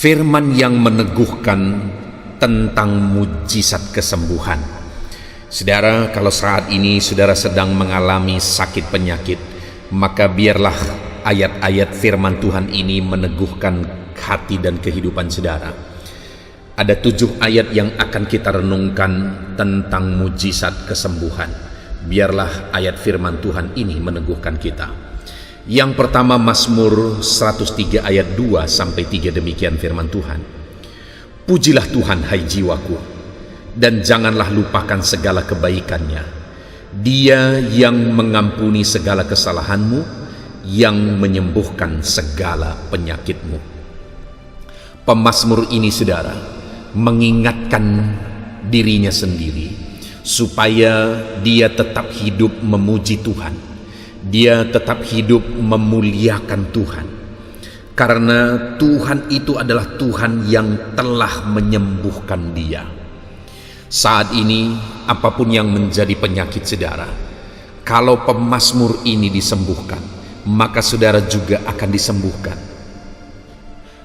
Firman yang meneguhkan tentang mujizat kesembuhan. Saudara, kalau saat ini saudara sedang mengalami sakit penyakit, maka biarlah ayat-ayat firman Tuhan ini meneguhkan hati dan kehidupan saudara. Ada 7 ayat yang akan kita renungkan tentang mujizat kesembuhan. Biarlah ayat firman Tuhan ini meneguhkan kita. Yang pertama, Mazmur 103 ayat 2-3, demikian firman Tuhan. Pujilah Tuhan hai jiwaku, dan janganlah lupakan segala kebaikannya. Dia yang mengampuni segala kesalahanmu, yang menyembuhkan segala penyakitmu. Pemazmur ini saudara mengingatkan dirinya sendiri supaya dia tetap hidup memuji Tuhan. Dia tetap hidup memuliakan Tuhan, karena Tuhan itu adalah Tuhan yang telah menyembuhkan dia. Saat ini apapun yang menjadi penyakit saudara, kalau pemazmur ini disembuhkan, maka saudara juga akan disembuhkan.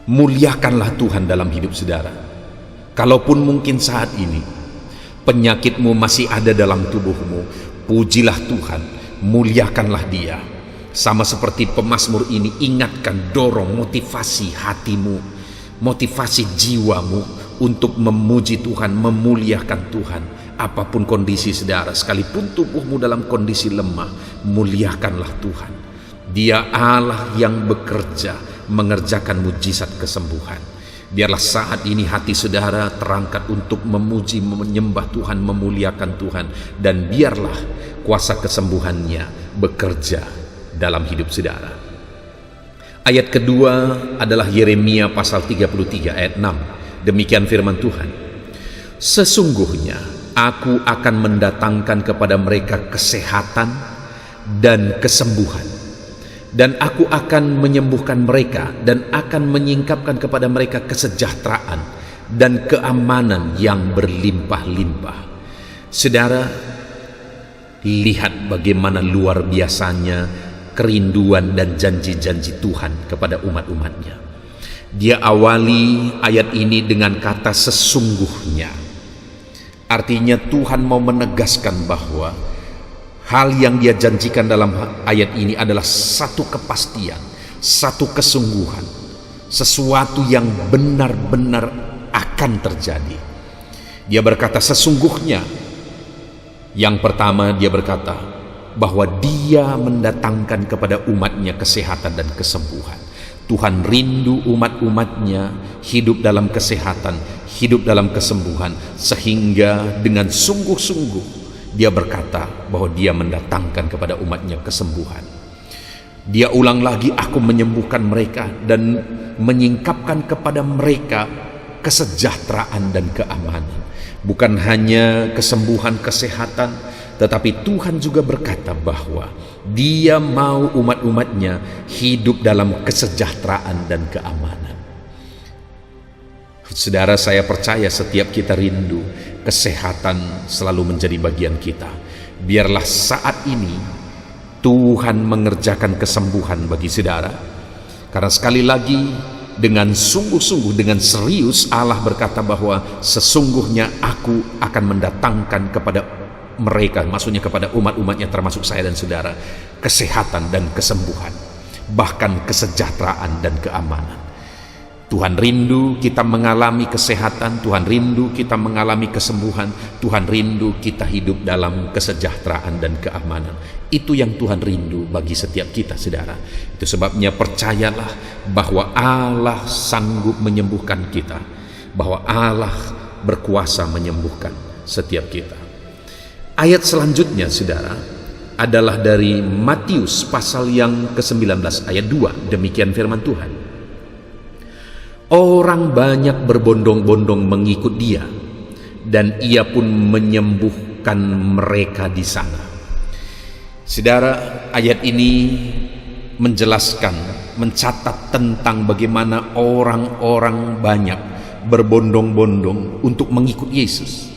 Muliakanlah Tuhan dalam hidup saudara. Kalaupun mungkin saat ini penyakitmu masih ada dalam tubuhmu, pujilah Tuhan, muliakanlah Dia. Sama seperti pemazmur ini, ingatkan, dorong, motivasi hatimu, motivasi jiwamu untuk memuji Tuhan, memuliakan Tuhan. Apapun kondisi saudara, sekalipun tubuhmu dalam kondisi lemah, muliakanlah Tuhan. Dia Allah yang bekerja mengerjakan mujizat kesembuhan. Biarlah saat ini hati saudara terangkat untuk memuji, menyembah Tuhan, memuliakan Tuhan, dan biarlah kuasa kesembuhannya bekerja dalam hidup saudara. Ayat kedua adalah Yeremia pasal 33 ayat 6. Demikian firman Tuhan. Sesungguhnya aku akan mendatangkan kepada mereka kesehatan dan kesembuhan, dan aku akan menyembuhkan mereka dan akan menyingkapkan kepada mereka kesejahteraan dan keamanan yang berlimpah-limpah. Saudara, lihat bagaimana luar biasanya kerinduan dan janji-janji Tuhan kepada umat-umatnya. Dia awali ayat ini dengan kata sesungguhnya. Artinya Tuhan mau menegaskan bahwa hal yang dia janjikan dalam ayat ini adalah satu kepastian, satu kesungguhan, sesuatu yang benar-benar akan terjadi. Dia berkata sesungguhnya. Yang pertama, dia berkata bahwa dia mendatangkan kepada umatnya kesehatan dan kesembuhan. Tuhan rindu umat-umatnya hidup dalam kesehatan, hidup dalam kesembuhan, sehingga dengan sungguh-sungguh dia berkata bahwa dia mendatangkan kepada umatnya kesembuhan. Dia ulang lagi, aku menyembuhkan mereka dan menyingkapkan kepada mereka kesejahteraan dan keamanan. Bukan hanya kesembuhan, kesehatan, tetapi Tuhan juga berkata bahwa Dia mau umat-umatnya hidup dalam kesejahteraan dan keamanan. Saudara, saya percaya setiap kita rindu kesehatan selalu menjadi bagian kita. Biarlah saat ini Tuhan mengerjakan kesembuhan bagi saudara, karena sekali lagi dengan sungguh-sungguh, dengan serius Allah berkata bahwa sesungguhnya aku akan mendatangkan kepada mereka, maksudnya kepada umat-umatnya termasuk saya dan saudara, kesehatan dan kesembuhan, bahkan kesejahteraan dan keamanan. Tuhan rindu kita mengalami kesehatan, Tuhan rindu kita mengalami kesembuhan, Tuhan rindu kita hidup dalam kesejahteraan dan keamanan. Itu yang Tuhan rindu bagi setiap kita, saudara. Itu sebabnya percayalah bahwa Allah sanggup menyembuhkan kita, bahwa Allah berkuasa menyembuhkan setiap kita. Ayat selanjutnya, saudara, adalah dari Matius pasal yang ke-19 ayat 2. Demikian firman Tuhan. Orang banyak berbondong-bondong mengikut Dia, dan Ia pun menyembuhkan mereka di sana. Saudara, ayat ini menjelaskan, mencatat tentang bagaimana orang-orang banyak berbondong-bondong untuk mengikut Yesus.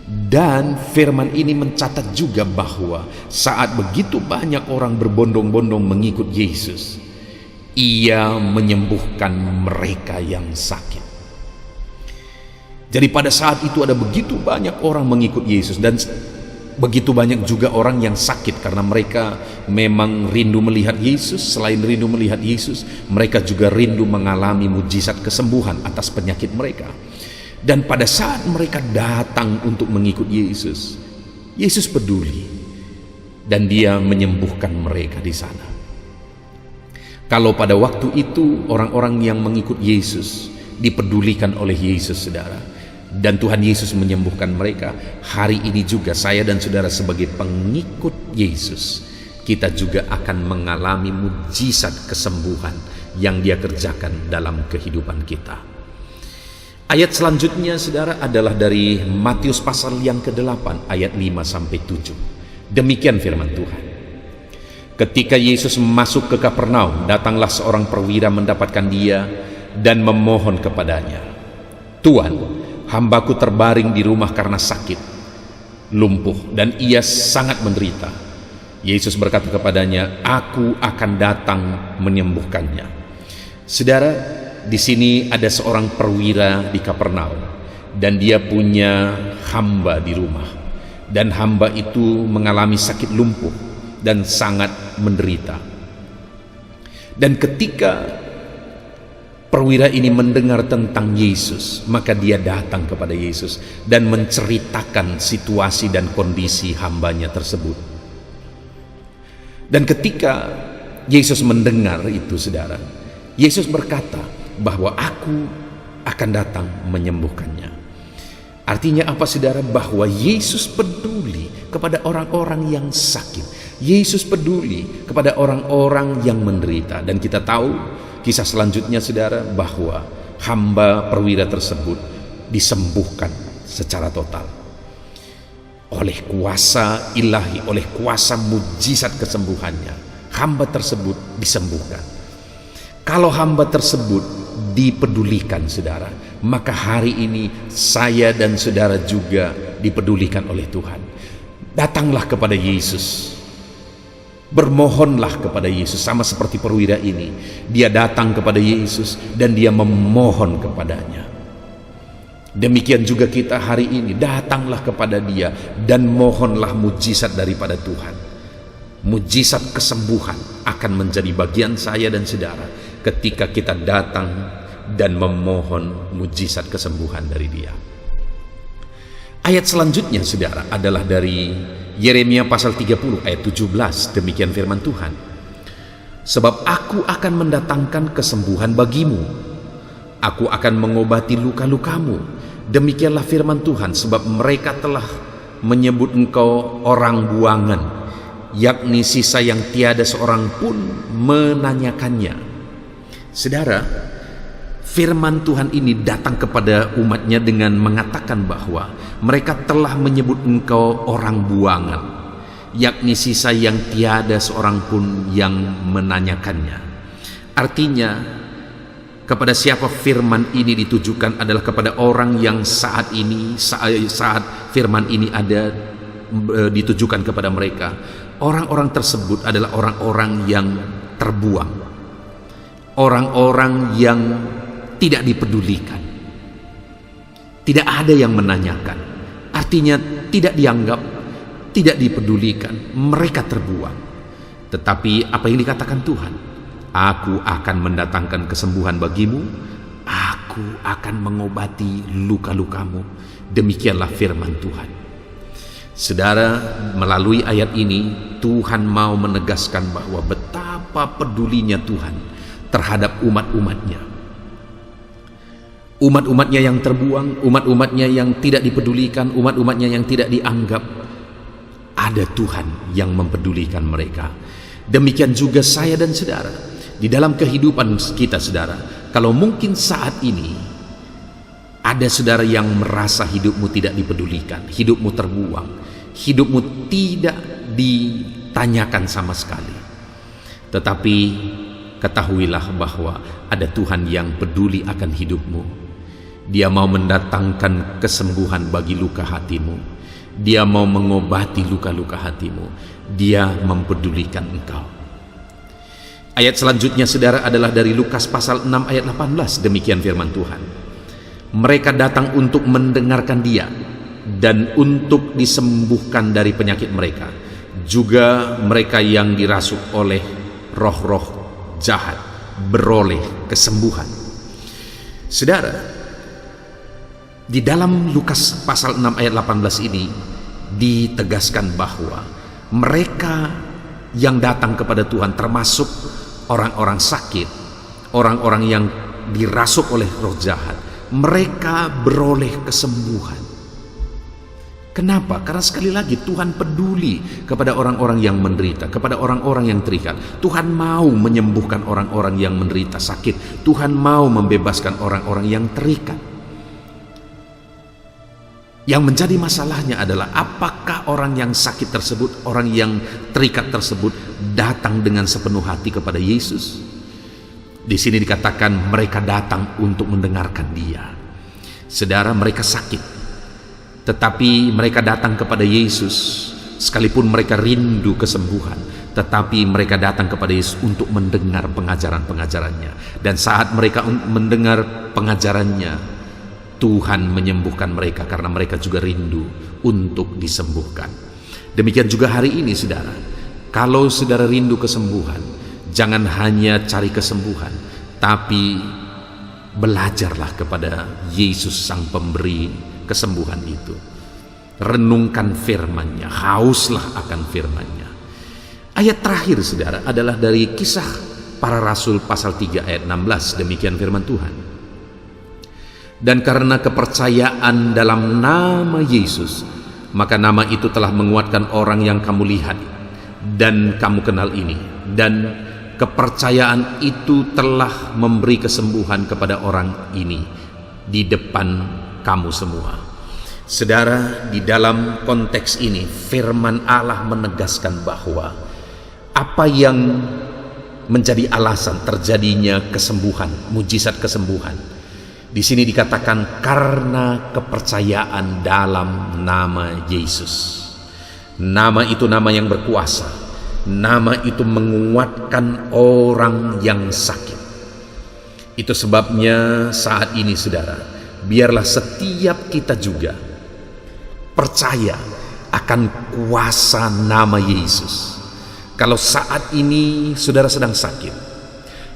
Dan firman ini mencatat juga bahwa saat begitu banyak orang berbondong-bondong mengikut Yesus, Ia menyembuhkan mereka yang sakit. Jadi pada saat itu ada begitu banyak orang mengikut Yesus, dan begitu banyak juga orang yang sakit karena mereka memang rindu melihat Yesus. Selain rindu melihat Yesus, mereka juga rindu mengalami mujizat kesembuhan atas penyakit mereka. Dan pada saat mereka datang untuk mengikut Yesus, Yesus peduli dan Dia menyembuhkan mereka di sana. Kalau pada waktu itu orang-orang yang mengikut Yesus dipedulikan oleh Yesus, saudara, dan Tuhan Yesus menyembuhkan mereka, hari ini juga saya dan saudara sebagai pengikut Yesus, kita juga akan mengalami mujizat kesembuhan yang Dia kerjakan dalam kehidupan kita. Ayat selanjutnya, saudara, adalah dari Matius pasal yang ke-8 ayat 5-7. Demikian firman Tuhan. Ketika Yesus masuk ke Kapernaum, datanglah seorang perwira mendapatkan Dia dan memohon kepadanya, "Tuan, hambaku terbaring di rumah karena sakit, lumpuh, dan ia sangat menderita." Yesus berkata kepadanya, "Aku akan datang menyembuhkannya." Saudara, di sini ada seorang perwira di Kapernaum, dan dia punya hamba di rumah, dan hamba itu mengalami sakit lumpuh dan sangat menderita. Dan ketika perwira ini mendengar tentang Yesus, maka dia datang kepada Yesus dan menceritakan situasi dan kondisi hambanya tersebut. Dan ketika Yesus mendengar itu, saudara, Yesus berkata bahwa aku akan datang menyembuhkannya. Artinya apa, saudara? Bahwa Yesus peduli kepada orang-orang yang sakit. Yesus peduli kepada orang-orang yang menderita. Dan kita tahu kisah selanjutnya, saudara, bahwa hamba perwira tersebut disembuhkan secara total oleh kuasa ilahi, oleh kuasa mujizat kesembuhannya. Hamba tersebut disembuhkan. Kalau hamba tersebut dipedulikan, saudara, maka hari ini saya dan saudara juga dipedulikan oleh Tuhan. Datanglah kepada Yesus, bermohonlah kepada Yesus, sama seperti perwira ini. Dia datang kepada Yesus dan dia memohon kepadanya. Demikian juga kita hari ini, datanglah kepada Dia dan mohonlah mujizat daripada Tuhan. Mujizat kesembuhan akan menjadi bagian saya dan saudara ketika kita datang dan memohon mujizat kesembuhan dari Dia. Ayat selanjutnya, saudara, adalah dari Yeremia pasal 30 ayat 17. Demikian firman Tuhan. "Sebab aku akan mendatangkan kesembuhan bagimu, aku akan mengobati luka-lukamu. Demikianlah firman Tuhan, sebab mereka telah menyebut engkau orang buangan, yakni sisa yang tiada seorang pun menanyakannya." Saudara, firman Tuhan ini datang kepada umatnya dengan mengatakan bahwa mereka telah menyebut engkau orang buangan, yakni sisa yang tiada seorang pun yang menanyakannya. Artinya, kepada siapa firman ini ditujukan adalah kepada orang yang saat firman ini ada ditujukan kepada mereka. Orang-orang tersebut adalah orang-orang yang terbuang, orang-orang yang tidak dipedulikan, tidak ada yang menanyakan. Artinya tidak dianggap, tidak dipedulikan, mereka terbuang. Tetapi apa yang dikatakan Tuhan? Aku akan mendatangkan kesembuhan bagimu, aku akan mengobati luka-lukamu. Demikianlah firman Tuhan. Saudara, melalui ayat ini Tuhan mau menegaskan bahwa betapa pedulinya Tuhan terhadap umat-umatnya. Umat-umatnya yang terbuang, umat-umatnya yang tidak dipedulikan, umat-umatnya yang tidak dianggap. Ada Tuhan yang mempedulikan mereka. Demikian juga saya dan saudara. Di dalam kehidupan kita, saudara, kalau mungkin saat ini ada saudara yang merasa hidupmu tidak dipedulikan, hidupmu terbuang, hidupmu tidak ditanyakan sama sekali, tetapi ketahuilah bahwa ada Tuhan yang peduli akan hidupmu. Dia mau mendatangkan kesembuhan bagi luka hatimu. Dia mau mengobati luka-luka hatimu. Dia mempedulikan engkau. Ayat selanjutnya saudara adalah dari Lukas pasal 6 ayat 18. Demikian firman Tuhan. Mereka datang untuk mendengarkan dia dan untuk disembuhkan dari penyakit mereka. Juga mereka yang dirasuk oleh roh-roh jahat beroleh kesembuhan. Saudara, di dalam Lukas pasal 6 ayat 18 ini ditegaskan bahwa mereka yang datang kepada Tuhan termasuk orang-orang sakit, orang-orang yang dirasuk oleh roh jahat, mereka beroleh kesembuhan. Kenapa? Karena sekali lagi Tuhan peduli kepada orang-orang yang menderita, kepada orang-orang yang terikat. Tuhan mau menyembuhkan orang-orang yang menderita sakit. Tuhan mau membebaskan orang-orang yang terikat. Yang menjadi masalahnya adalah apakah orang yang sakit tersebut, orang yang terikat tersebut datang dengan sepenuh hati kepada Yesus. Di sini dikatakan mereka datang untuk mendengarkan Dia. Saudara, mereka sakit, tetapi mereka datang kepada Yesus. Sekalipun mereka rindu kesembuhan, tetapi mereka datang kepada Yesus untuk mendengar pengajaran-pengajarannya. Dan saat mereka mendengar pengajarannya, Tuhan menyembuhkan mereka karena mereka juga rindu untuk disembuhkan. Demikian juga hari ini saudara. Kalau saudara rindu kesembuhan, jangan hanya cari kesembuhan, tapi belajarlah kepada Yesus sang pemberi kesembuhan itu. Renungkan firman-Nya, hauslah akan firman-Nya. Ayat terakhir saudara adalah dari Kisah Para Rasul pasal 3 ayat 16. Demikian firman Tuhan. Dan karena kepercayaan dalam nama Yesus, maka nama itu telah menguatkan orang yang kamu lihat dan kamu kenal ini. Dan kepercayaan itu telah memberi kesembuhan kepada orang ini di depan kamu semua. Saudara, di dalam konteks ini firman Allah menegaskan bahwa apa yang menjadi alasan terjadinya kesembuhan, mujizat kesembuhan, di sini dikatakan karena kepercayaan dalam nama Yesus. Nama itu nama yang berkuasa. Nama itu menguatkan orang yang sakit. Itu sebabnya saat ini saudara, biarlah setiap kita juga percaya akan kuasa nama Yesus. Kalau saat ini saudara sedang sakit,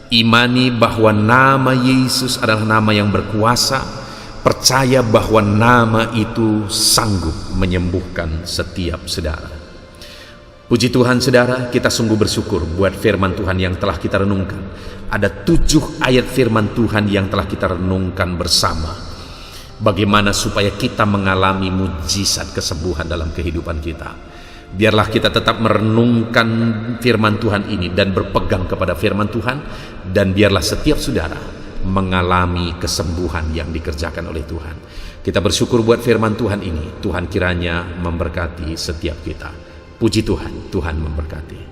imani bahwa nama Yesus adalah nama yang berkuasa. Percaya bahwa nama itu sanggup menyembuhkan setiap saudara. Puji Tuhan saudara, kita sungguh bersyukur buat firman Tuhan yang telah kita renungkan. Ada 7 ayat firman Tuhan yang telah kita renungkan bersama. Bagaimana supaya kita mengalami mujizat kesembuhan dalam kehidupan kita. Biarlah kita tetap merenungkan firman Tuhan ini dan berpegang kepada firman Tuhan. Dan biarlah setiap saudara mengalami kesembuhan yang dikerjakan oleh Tuhan. Kita bersyukur buat firman Tuhan ini. Tuhan kiranya memberkati setiap kita. Puji Tuhan, Tuhan memberkati.